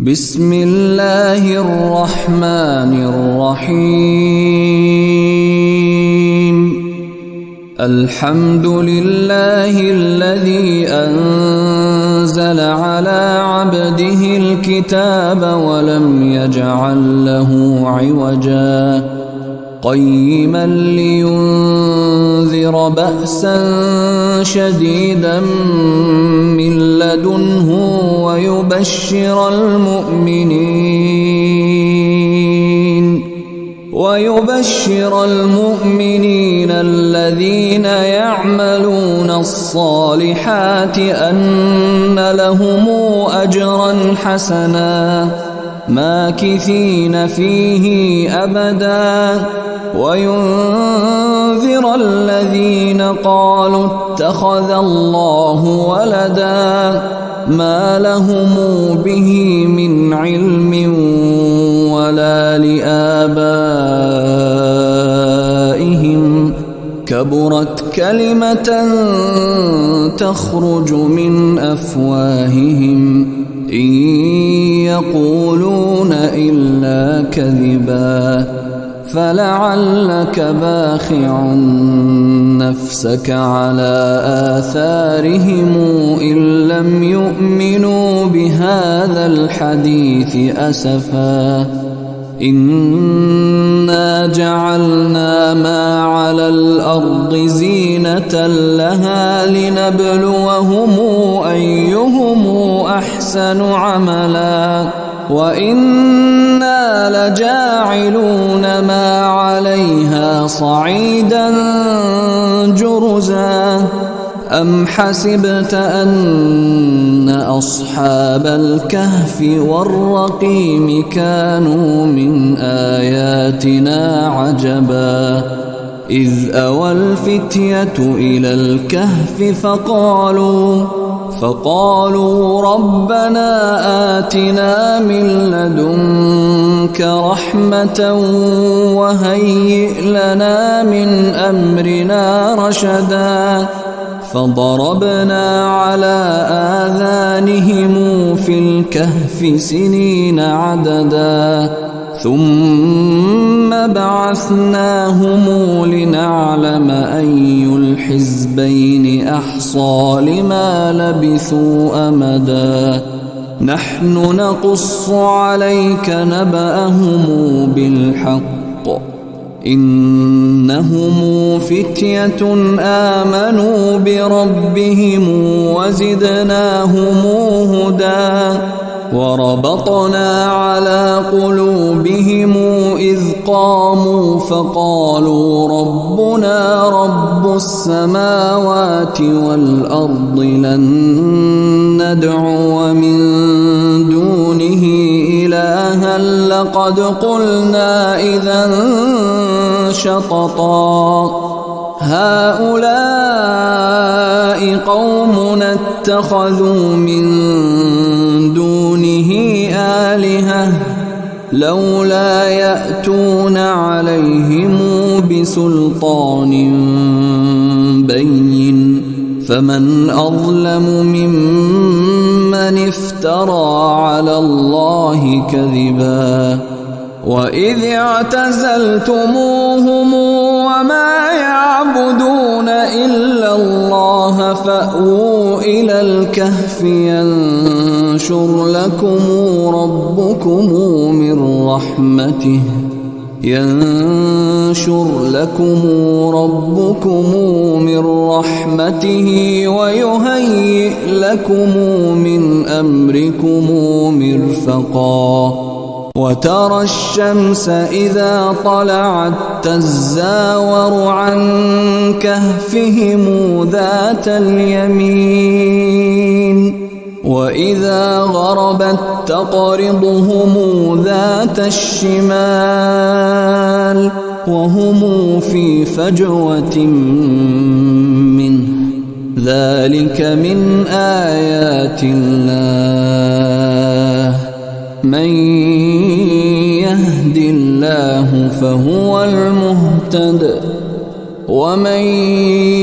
بسم الله الرحمن الرحيم الحمد لله الذي أنزل على عبده الكتاب ولم يجعل له عوجا قيما لينذر بأسا شديدا من لدنه ويبشر المؤمنين الذين يعملون الصالحات أن لهم أجرا حسنا ماكثين فيه أبدا وينذر الذين قالوا اتخذ الله ولدا ما لهم به من علم ولا لآبائهم كبرت كلمة تخرج من أفواههم إن يقولون إلا كذبا فلعلك باخع نفسك على آثارهم إن لم يؤمنوا بهذا الحديث أسفا إنا جعلنا ما على الأرض زينة لها لنبلوهم أيهم أحسن عملا وإنا لجاعلون ما عليها صعيدا جرزا أم حسبت أن أصحاب الكهف والرقيم كانوا من آياتنا عجبا إذ أوى الفتية إلى الكهف فقالوا ربنا آتنا من لدنك رحمة وهيئ لنا من أمرنا رشدا فضربنا على آذانهم في الكهف سنين عددا ثم بعثناهم لنعلم أي الحزبين أحصى لما لبثوا أمدا نحن نقص عليك نبأهم بالحق إنهم فتية آمنوا بربهم وزدناهم هدى وربطنا على قلوبهم إذ قاموا فقالوا ربنا رب السماوات والأرض لن ندعو من دونه إلها لقد قلنا إذا شططا هؤلاء قومنا اتخذوا من دونه آلهة لولا يأتون عليهم بسلطان بين فمن أظلم ممن افترى على الله كذبا وإذ اعتزلتموهم وما يعبدون إلا الله فأووا إلى الكهف ينشر لكم ربكم من رحمته ويهيئ لكم من أمركم مرفقا وترى الشمس إذا طلعت تزاور عن كهفهم ذات اليمين وإذا غربت تقرضهم ذات الشمال وهم في فجوة منه ذلك من آيات الله من يهد الله فهو المهتد ومن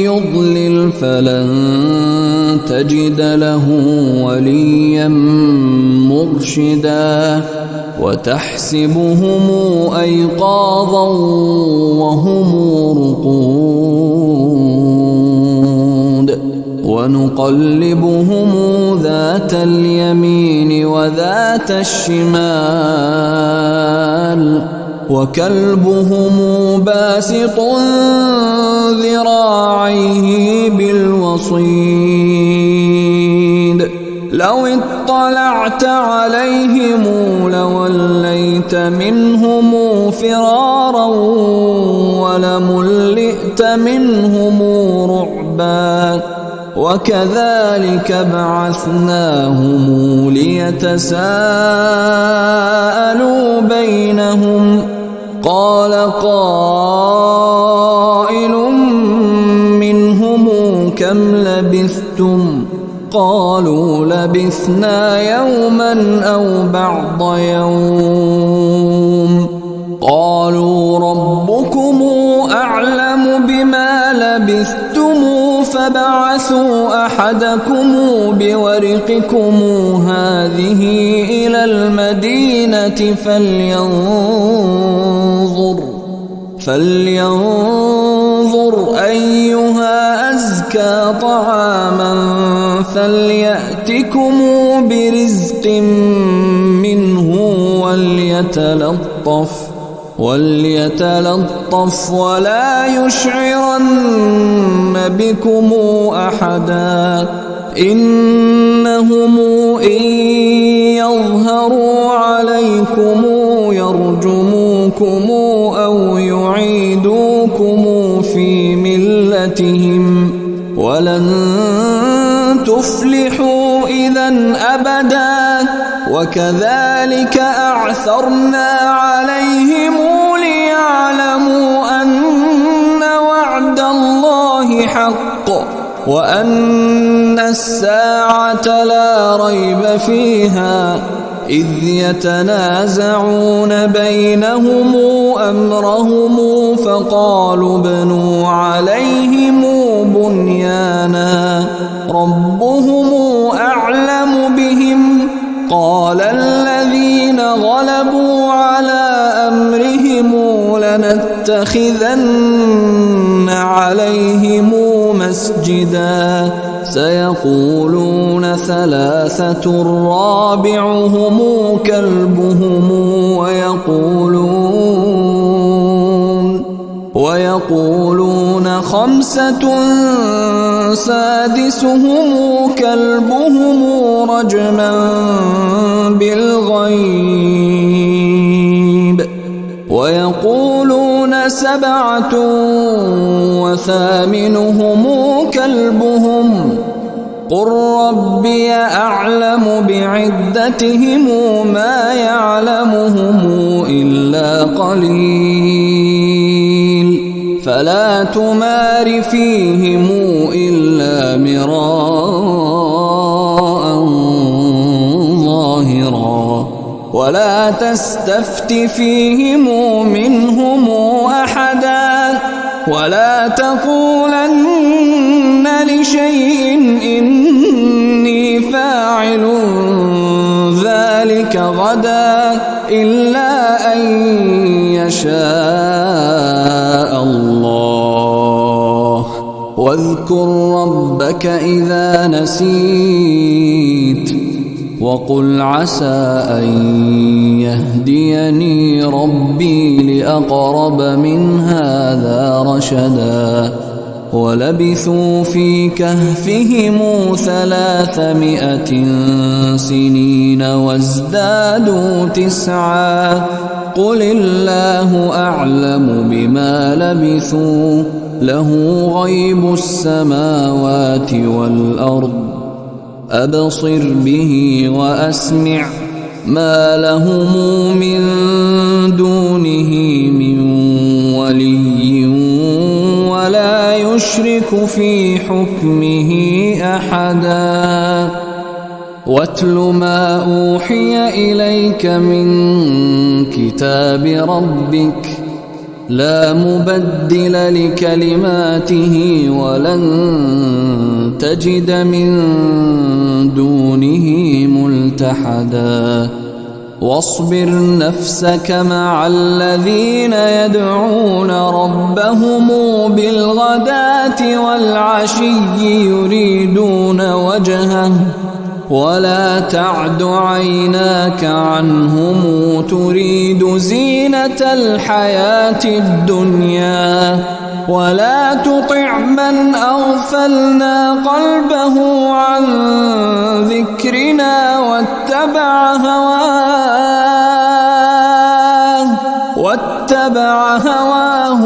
يضلل فلن تجد له وليا مرشدا وتحسبهم أيقاظا وهم رقود ونقلبهم ذات اليمين وذات الشمال وكلبهم باسط ذراعيه بالوصيد لو اطلعت عليهم لوليت منهم فرارا ولملئت منهم رعبا وكذلك بعثناهم ليتساءلوا بينهم قال قائل منهم كم لبثتم قالوا لبثنا يوما أو بعض يوم قالوا ربكم أعلم بما لبثتم فبعثوا أحدكم بورقكم هذه إلى المدينة فلينظر أيها أزكى طعاما فليأتكم برزق منه وليتلطف ولا يشعرن بكم أحدا إنهم إن يظهروا عليكم يرجموكم أو يعيدوكم في ملتهم ولن تفلحوا إذا أبدا وكذلك أعثرنا عليهم ليعلموا أن وعد الله حق وأن الساعة لا ريب فيها إذ يتنازعون بينهم أمرهم فقالوا ابنوا عليهم بنيانا ربهم أعلم بهم قال الذين غلبوا على أمرهم لنتخذن عليهم مسجدا سيقولون ثلاثة رابعهم كلبهم ويقولون خمسة سادسهم كلبهم رجما بالغيب ويقولون سبعة وثامنهم كلبهم قل ربي أعلم بعدتهم ما يعلمهم إلا قليل فلا تمار فيهم إلا مراء ظاهرا ولا تستفت فيهم منهم أحدا ولا تقولن لشيء إني فاعل ذلك غدا إلا أن يشاء الله واذكر ربك إذا نسيت وقل عسى أن يهديني ربي لأقرب من هذا رشدا ولبثوا في كهفهم 300 سنين وازدادوا 9 قل الله أعلم بما لبثوا له غيب السماوات والأرض أبصر به وأسمع ما لهم من دونه من ولي ولا يشرك في حكمه أحدا واتل ما أوحي إليك من كتاب ربك لا مبدل لكلماته ولن تجد من دونه ملتحدا واصبر نفسك مع الذين يدعون ربهم بالغداة والعشي يريدون وجهه ولا تعد عيناك عنهم تريد زينة الحياة الدنيا ولا تطع من أغفلنا قلبه عن ذكرنا واتبع هواه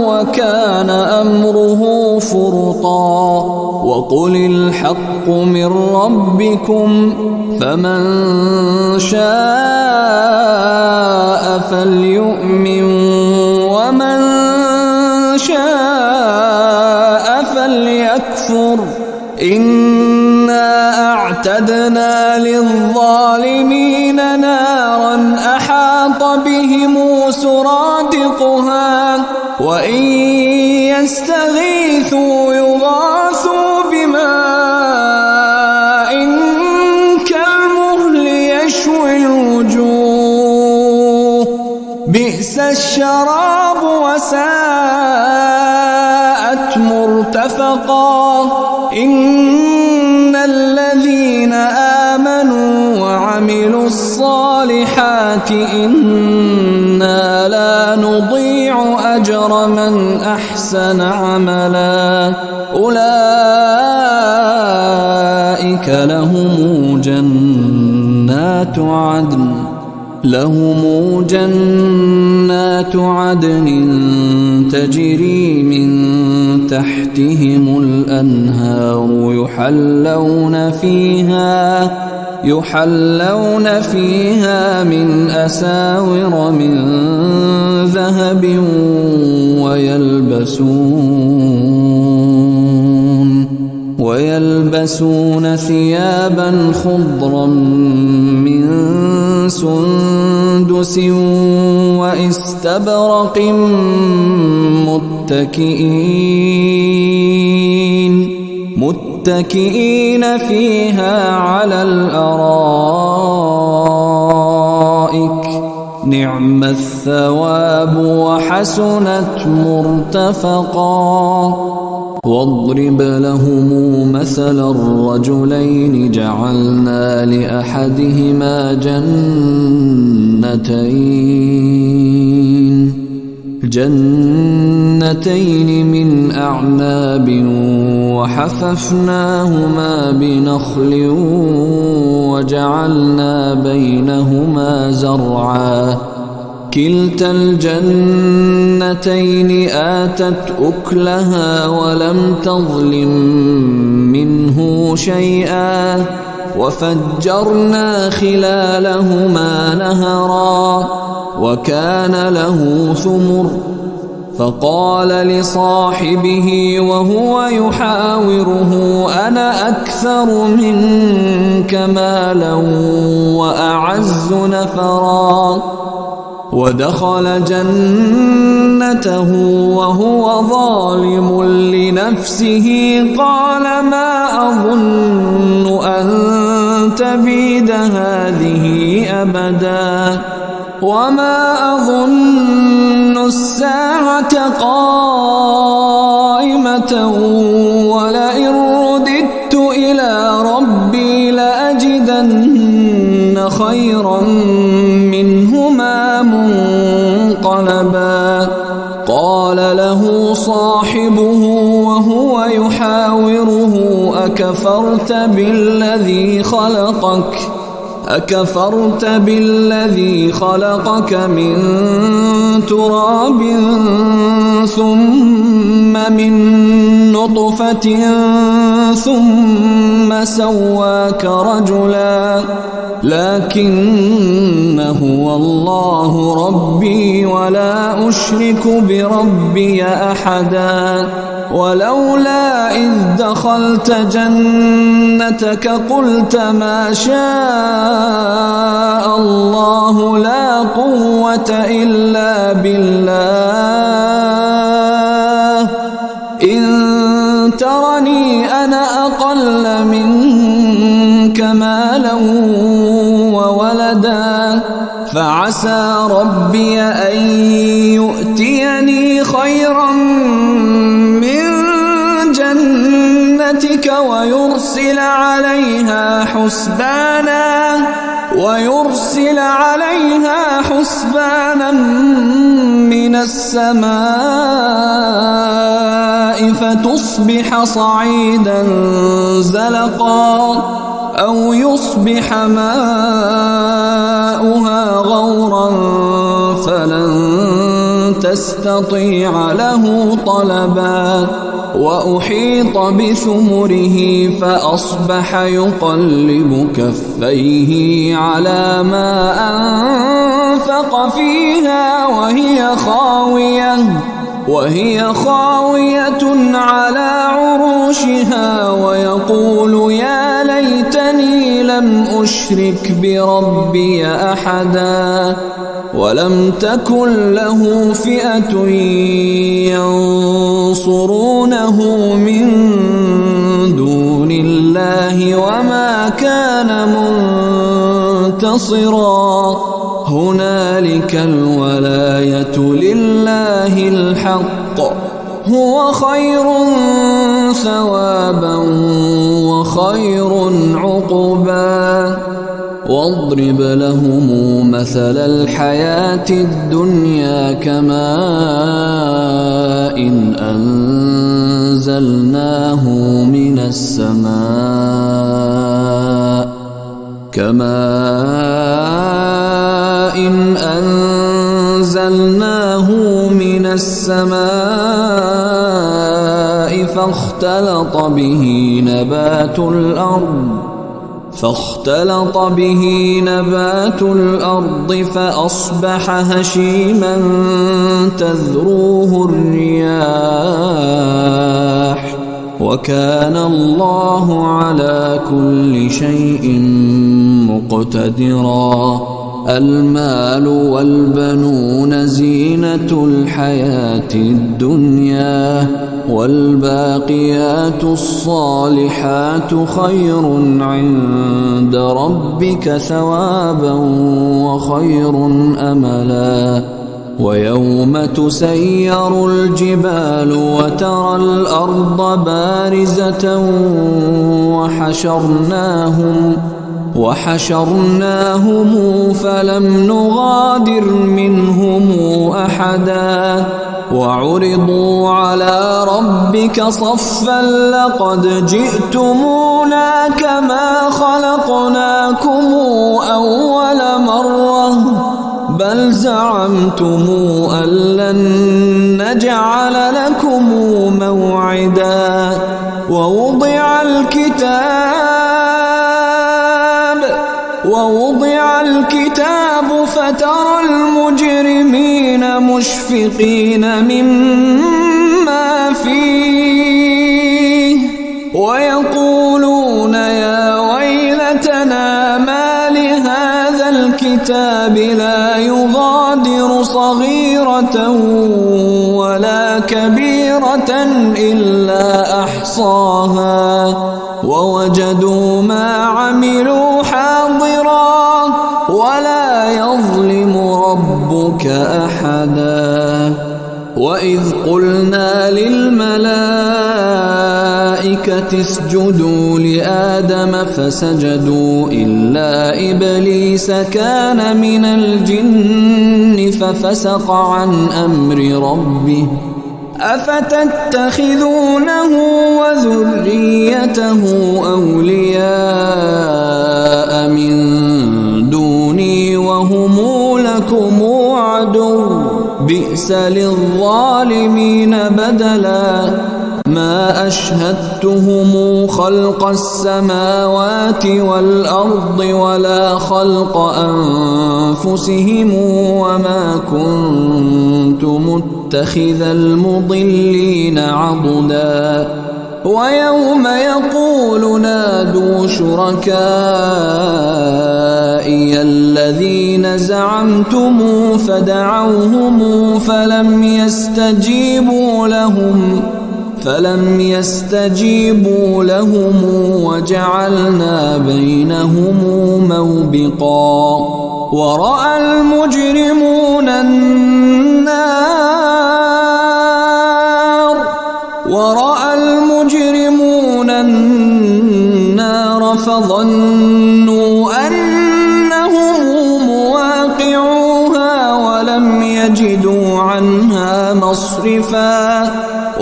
وكان أمره فرطا وقل الحق من ربكم فمن شاء فليؤمن ومن شاء فليكفر إنا أعتدنا للظالمين نارا أحاط بهم سرادقها وإن يستغيثوا يغاثوا بماء كالمهل يشوي الوجوه بئس الشراب وساءت مرتفقا إن الذين آمنوا وعملوا الصالحات إنا لا نضيع أجر من أحسن عملا أولئك لهم جنات عدن تجري من تحتهم الأنهار يحلون فيها من أساور من ذهب ويلبسون ثيابا خضرا من سندس واستبرق متكئين فيها على الأرائك نعم الثواب وحسنت مرتفقا واضرب لهم مثلا الرجلين جعلنا لأحدهما جنتين من أعناب وحففناهما بنخل وجعلنا بينهما زرعا كلتا الجنتين آتت أكلها ولم تظلم منه شيئا وفجرنا خلالهما نهرا وكان له ثمر فقال لصاحبه وهو يحاوره أنا أكثر منك مالا وأعز نفرا ودخل جنته وهو ظالم لنفسه قال ما أظن أن تبيد هذه أبدا وما أظن الساعة قائمة ولئن رددت إلى ربي لأجدن خيرا منهما منقلبا قال له صاحبه وهو يحاوره أكفرت بالذي خلقك من تراب ثم من نطفة ثم سواك رجلا لكن هو الله ربي ولا أشرك بربي أحدا ولولا إذ دخلت جنتك قلت ما شاء الله لا قوة إلا بالله إن ترني أنا أقل منك مالا وولدا فعسى ربي أن يؤتيني خيرا من جنتك ويرسل عليها حسبانا من السماء فتصبح صعيدا زلقا أو يصبح ماؤها غورا فلن تستطيع له طلبا وأحيط بثمره فأصبح يقلب كفيه على ما أنفق فيها وهي خاوية على عروشها ويقول يا ليتني لم أشرك بربي أحدا ولم تكن له فئة ينصرونه من دون الله وما كان منتصرا هنالك الولاية لله الحق هو خير ثوابا وخير عقبا واضرب لهم مثل الحياة الدنيا كماء أنزلناه من السماء فاختلط به نبات الأرض فأصبح هشيما تذروه الرياح وكان الله على كل شيء مقتدرا المال والبنون زينة الحياة الدنيا والباقيات الصالحات خير عند ربك ثوابا وخير أملا ويوم تسير الجبال وترى الأرض بارزة وحشرناهم فلم نغادر منهم أحدا وعرضوا على ربك صفا لقد جئتمونا كما خلقناكم أول مرة بل زعمتم أن لن نجعل لكم موعدا ووضع الكتاب فترى المجرمين مشفقين مما فيه ويقولون يا ويلتنا ما لهذا الكتاب لا يغادر صغيرة ولا كبيرة إلا أحصاها ووجدوا ما عملوا حاضرا ولا يظلم ربك أحدا وإذ قلنا للملائكة اسجدوا لآدم فسجدوا إلا إبليس كان من الجن ففسق عن أمر ربه أفتتخذونه وذريته أولياء من دوني وهم لكم عدو بئس للظالمين بدلا ما أشهدتهم خلق السماوات والأرض ولا خلق أنفسهم وما كنت متخذ المضلين عضدا ويوم يقول نادوا شركائي الذين زعمتم فدعوهم فلم يستجيبوا لهم وجعلنا بينهم موبقا ورأى المجرمون النار فظنوا أنهم مواقعوها ولم يجدوا عنها مصرفا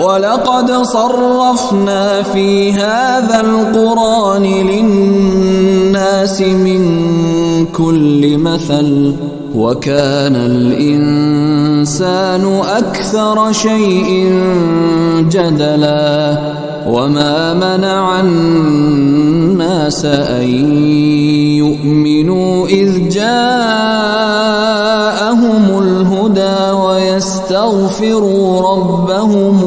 ولقد صرفنا في هذا القرآن للناس من كل مثل وكان الإنسان أكثر شيء جدلا وما منع الناس أن يؤمنوا إذ جاءهم الهدى ويستغفروا ربهم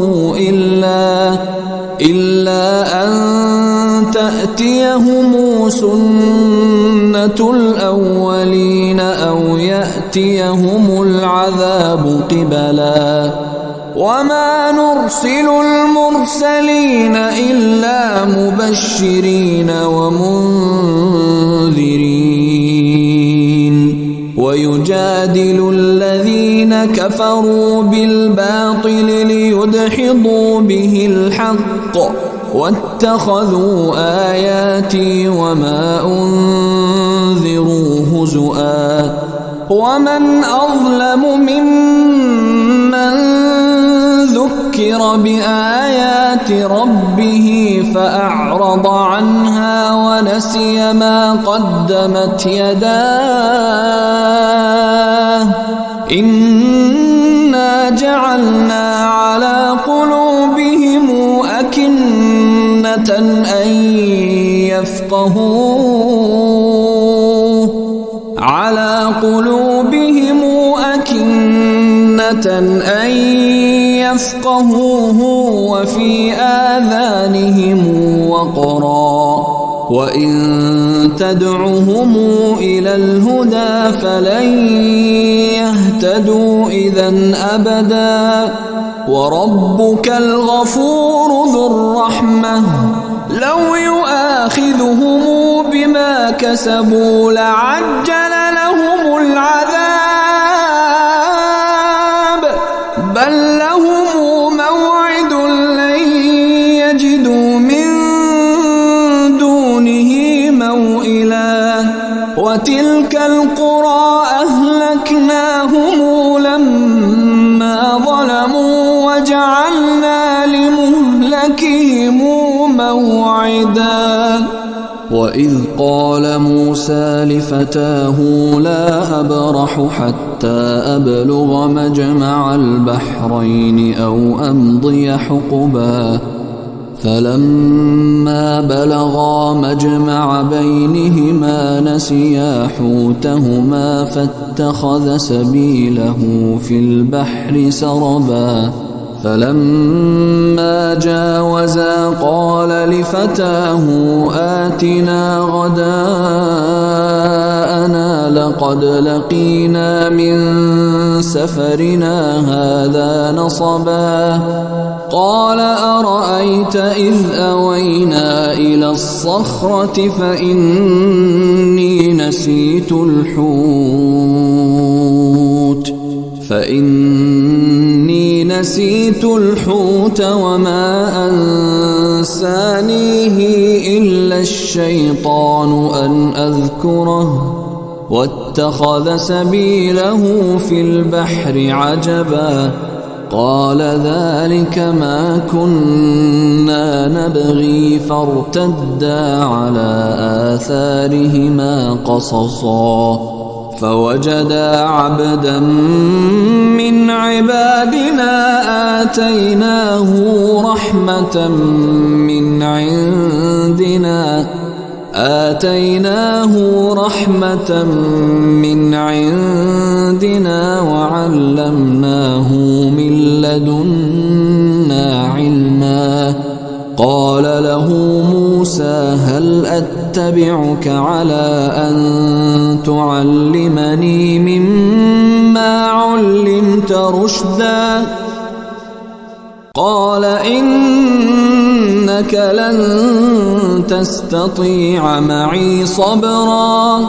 إلا أن تأتيهم سنة الأولين أو يأتيهم العذاب قبلا وما نرسل المرسلين إلا مبشرين ومنذرين ويجادل الذين كفروا بالباطل ليدحضوا به الحق واتخذوا آياتي وما أنذروا هزؤا ومن أظلم ممن ذكر بآيات ربه فأعرض عنها ونسي ما قدمت يداه إنا جعلنا على قلوبهم أكنة أن يفقهوه وفي آذانهم وقرا وإن تدعهم إلى الهدى فلن يهتدوا إذا أبدا وربك الغفور ذو الرحمة لو يؤاخذهم بما كسبوا لعجل لهم العذاب بل لهم موعد لن يجدوا من دونه موئلا وتلك القرى أهلكناهم لما ظلموا وجعلنا لمهلكهم موعدا وإذ قال موسى لفتاه لا أبرح حتى أبلغ مجمع البحرين أو أمضي حقبا فلما بلغا مجمع بينهما نسيا حوتهما فاتخذ سبيله في البحر سربا فلما جاوزا قال لفتاه آتنا غداءنا لقد لقينا من سفرنا هذا نصبا قال أرأيت إذ أوينا إلى الصخرة فإني نسيت الحوت وما أنسانيه إلا الشيطان أن أذكره واتخذ سبيله في البحر عجبا قال ذلك ما كنا نبغي فارتدا على آثارهما قصصا فوجدا عبدا من عبادنا آتيناه رحمة من عندنا وعلمناه من لدنا علما. قال له موسى هل أتبعك على أن تعلمني مما علمت رشدا؟ قال إنك لن تستطيع معي صبرا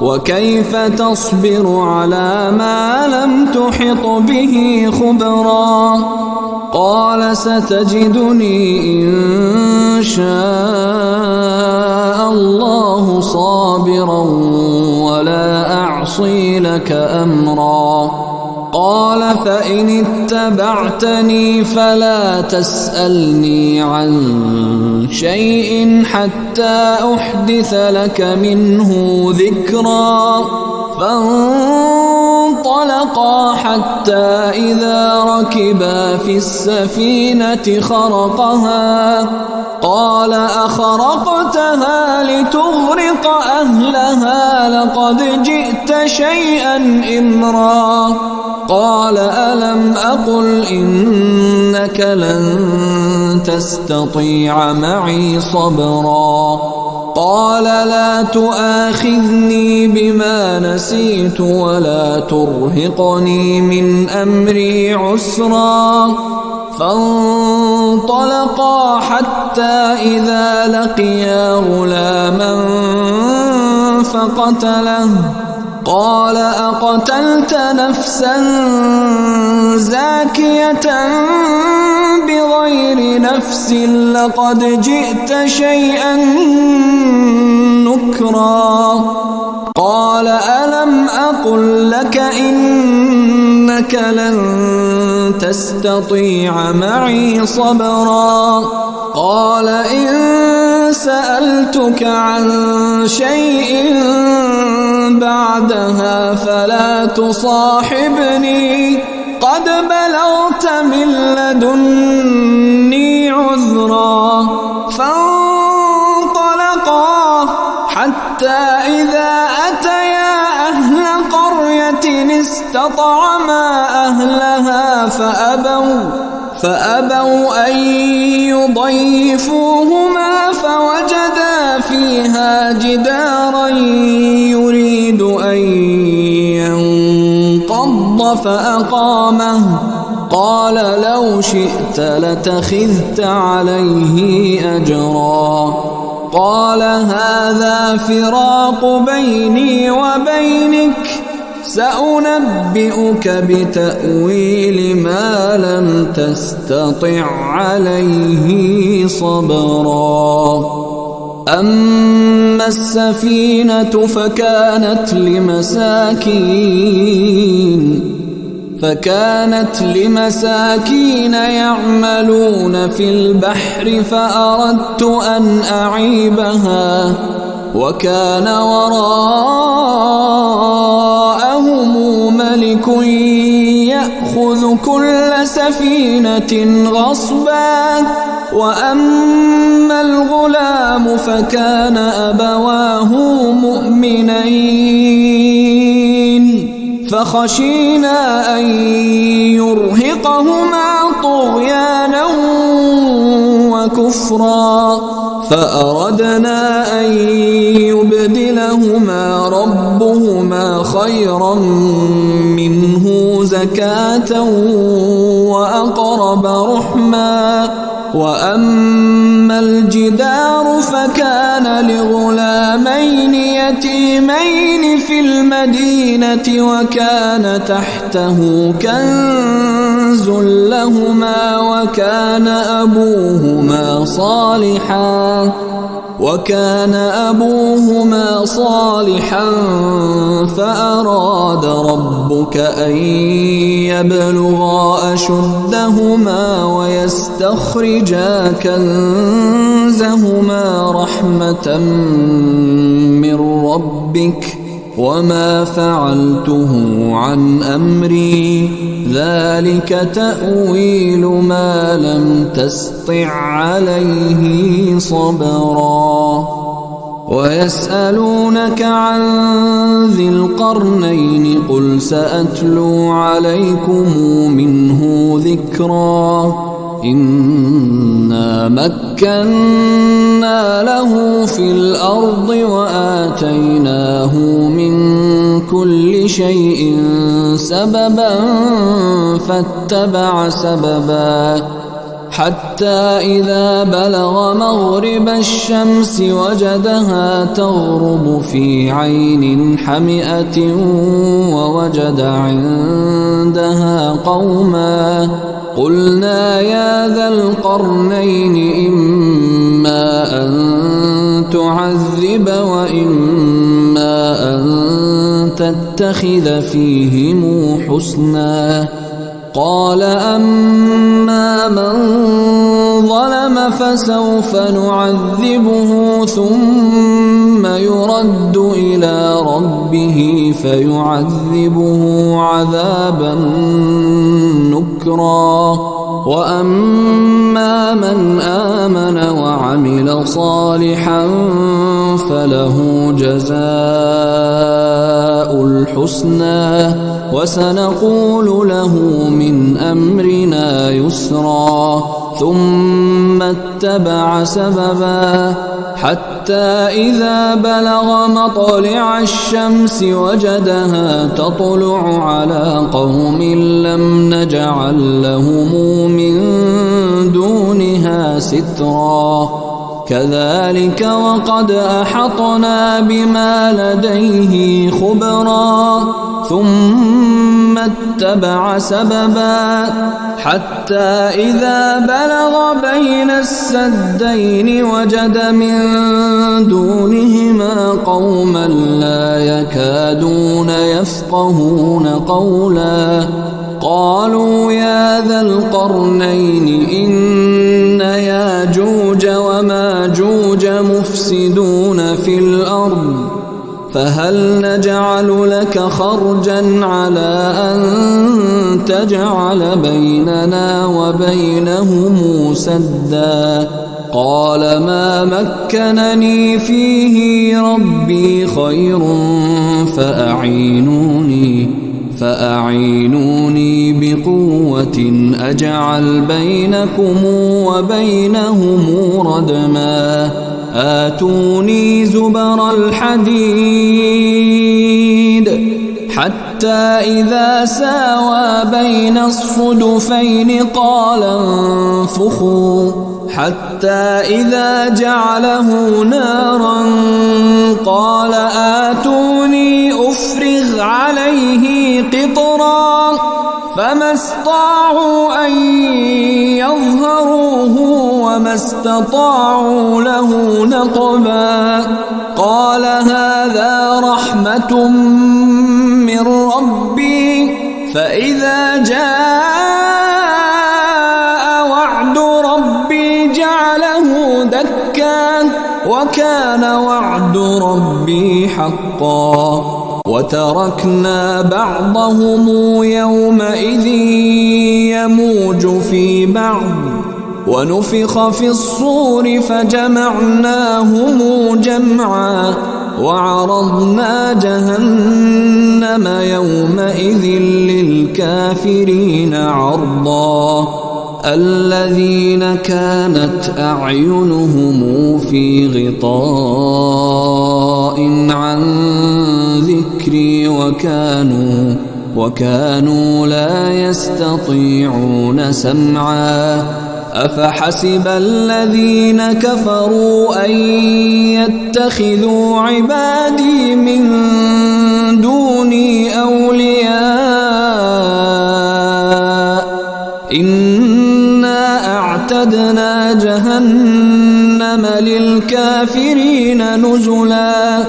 وكيف تصبر على ما لم تحط به خبرا؟ قال ستجدني إن شاء الله صابرا ولا أعصي لك أمرا. قال فإن اتبعتني فلا تسألني عن شيء حتى أحدث لك منه ذكرا. فانطلقا حتى إذا ركبا في السفينة خرقها قال أخرقتها لتغرق أهلها لقد جئت شيئا إمرا. قال ألم أقل إنك لن تستطيع معي صبرا؟ قال لا تؤاخذني بما نسيت ولا ترهقني من أمري عسرا. فانطلقا حتى إذا لقيا غلاما فقتله. قال أقتلت نفسا زاكية بغير نفس لقد جئت شيئا نكرا. قال ألم أقل لك إنك لن تستطيع معي صبرا؟ قال إن سألتك عن شيء بعدها فلا تصاحبني قد بلغت من لدني عذرا. فانطلقا حتى إذا أتيا أهل قرية استطعما أهلها فأبوا أن يضيفوهما فوجدا فيها جدارا يريد أن ينقض فأقامه. قال لو شئت لاتخذت عليه أجرا. قال هذا فراق بيني وبينك سأنبئك بتأويل ما لم تستطع عليه صبرا. أما السفينة فكانت لمساكين يعملون في البحر فأردت أن أعيبها وكان وراءهم ملك يأخذ كل سفينة غصبا. وأما الغلام فكان أبواه مؤمنين فخشينا أن يرهقهما طغيانا وكفرا فأردنا أن يبدلهما ربهما خيرا منه زكاة وأقرب رحما. وأما الجدار فكان لغلامين يتيمين في المدينة وكان تحته كنز لهما وكان أبوهما صالحا فأراد ربك أن يبلغا أشدهما ويستخرجا كنزهما رحمة من ربك وما فعلته عن أمري ذلك تأويل ما لم تسطع عليه صبرا ويسألونك عن ذي القرنين قل سأتلو عليكم منه ذكرا إنا مكنا له في الأرض وآتيناه من كل شيء سببا فاتبع سببا حتى إذا بلغ مغرب الشمس وجدها تغرب في عين حمئة ووجد عندها قوما قلنا يا ذا القرنين إما أن تعذب وإما أن تتخذ فيهم حسنا قال أما من ظلم فسوف نعذبه ثم يرد إلى ربه فيعذبه عذابا نكرا وأما من آمن وعمل صالحا فله جزاء الحسنى وسنقول له من أمرنا يسرا ثم اتبع سببا حتى إذا بلغ مطلع الشمس وجدها تطلع على قوم لم نجعل لهم من دونها سترا كذلك وقد أحطنا بما لديه خبرا ثم اتبع سببا حتى إذا بلغ بين السدين وجد من دونهما قوما لا يكادون يفقهون قولا قالوا يا ذا القرنين إن ياجوج وماجوج مفسدون في الأرض فهل نجعل لك خرجا على أن تجعل بيننا وبينهم سدا قال ما مكنني فيه ربي خير فأعينوني بقوة أجعل بينكم وبينهم ردما آتوني زبر الحديد حتى إذا ساوى بين الصدفين قال انفخوا حتى إذا جعله نارا قال آتوني أفرغ عليه قطرا فما استطاعوا أن يظهروه وما استطاعوا له نقبا قال هذا رحمة من ربي فإذا جاء وعد ربي جعله دكا وكان وعد ربي حقا وتركنا بعضهم يومئذ يموج في بعض ونفخ في الصور فجمعناهم جمعا وعرضنا جهنم يومئذ للكافرين عرضا الذين كانت أعينهم في غطاء عن ذكري وكانوا لا يستطيعون سمعا أفحسب الذين كفروا أن يتخذوا عبادي من دوني أولياء إنا أعتدنا جهنم للكافرين نزلا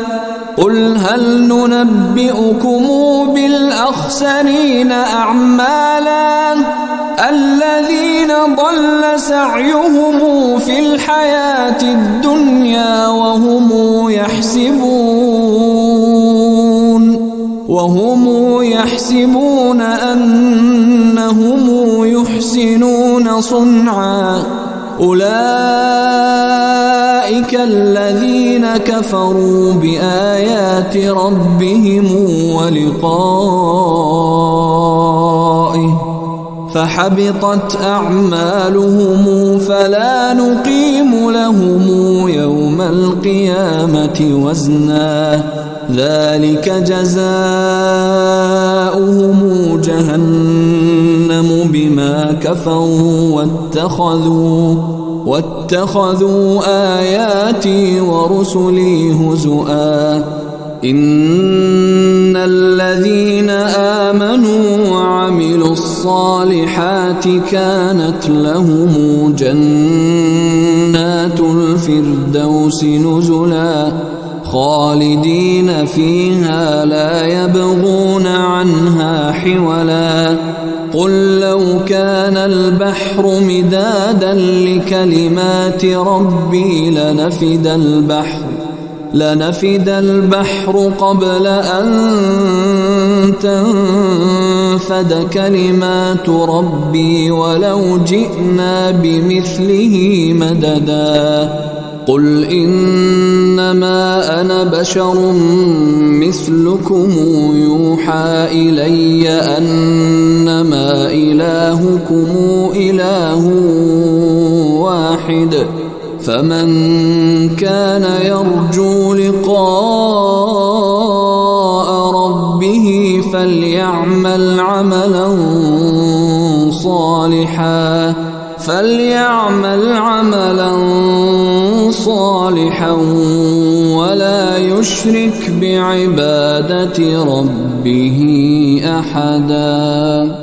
قل هل ننبئكم بالأخسرين أعمالا الذين ضل سعيهم في الحياة الدنيا وهم يحسبون يحسبون أنهم يحسنون صنعا أولئك الذين كفروا بآيات ربهم ولقائه فحبطت أعمالهم فلا نقيم لهم يوم القيامة وزنا ذلك جزاؤهم جهنم بما كفروا واتخذوا آياتي ورسلي هزؤا إن الذين آمنوا وعملوا الصالحات كانت لهم جنات الفردوس نزلا خالدين فيها لا يبغون عنها حولا قل لو كان البحر مدادا لكلمات ربي لنفد البحر قبل أن تنفد كلمات ربي ولو جئنا بمثله مددا قل إنما أنا بشر مثلكم يوحى إلي أنما إلهكم إله واحد فمن كان يرجو لقاء ربه فليعمل عملا صالحا ولا يشرك بعبادة ربه أحدا.